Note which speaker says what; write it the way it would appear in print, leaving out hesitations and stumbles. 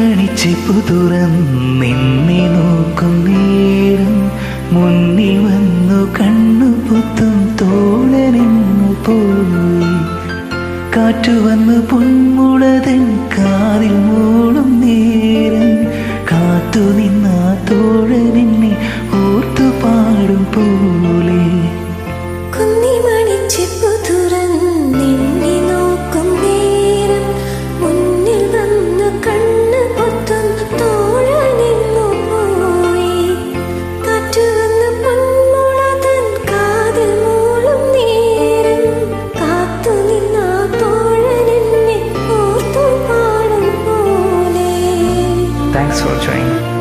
Speaker 1: കുന്നിമണിച്ചിപ്പു തുറന്നിന്നെ നോക്കും നേരം മുന്നിൽ വന്നു കണ്ണു പൊത്തും തോളനെന്നു പോയി. കാറ്റു വന്നു പൊന്മുളതൻ കാതിൽ മൂളും നേരം കാത്തു നിന്ന തോഴനെന്നെ ഓർത്തു പാടും പോലെ. Thanks for joining.